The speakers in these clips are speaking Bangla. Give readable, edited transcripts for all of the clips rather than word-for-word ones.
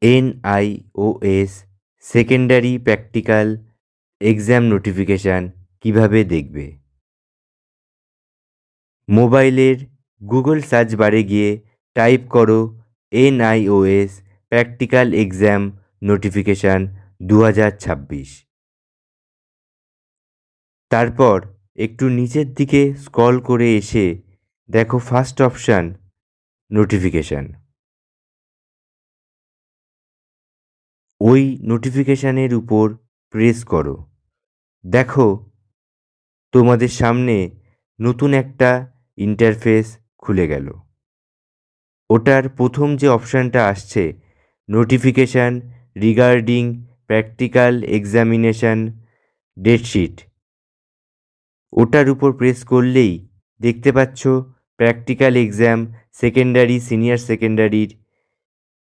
NIOS secondary practical exam notification কিভাবে দেখবে? মোবাইলের গুগল সার্চ বারে গিয়ে টাইপ করো NIOS প্র্যাকটিক্যাল এক্সাম নোটিফিকেশান 2026। তারপর একটু নিচের দিকে স্ক্রল করে এসে দেখো ফার্স্ট অপশান নোটিফিকেশান। ওই নোটিফিকেশানের উপর প্রেস করো। দেখো তোমাদের সামনে নতুন একটা ইন্টারফেস খুলে গেল। ওটার প্রথম যে অপশানটা আসছে নোটিফিকেশান রিগার্ডিং প্র্যাকটিক্যাল এক্সামিনেশান ডেটশিট, ওটার উপর প্রেস করলেই দেখতে পাচ্ছ প্র্যাকটিক্যাল এক্সাম সেকেন্ডারি সিনিয়র সেকেন্ডারির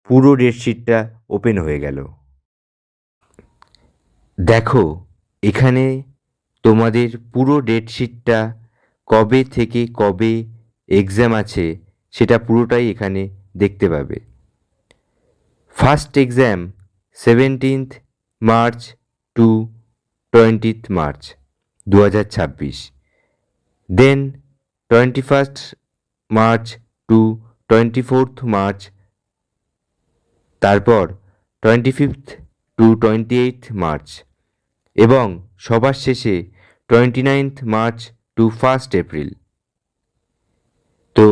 পুরো ডেটশিটটা ওপেন হয়ে গেল। দেখো এখানে তোমাদের পুরো ডেটশিটটা কবে থেকে কবে এক্সাম আছে সেটা পুরোটাই এখানে দেখতে পাবে। First exam 17th March to 20th March 2026, then 21st March to 24th March, তারপর 25th টু 28th মার্চ এবং সবার শেষে 29th March two 1st April. তো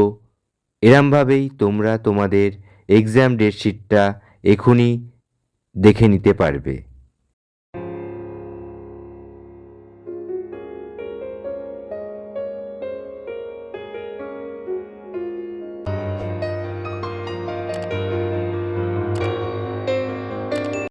এরমভাবেই তোমরা তোমাদের এক্সাম ডেটশিটটা এখনই দেখে নিতে পারবে।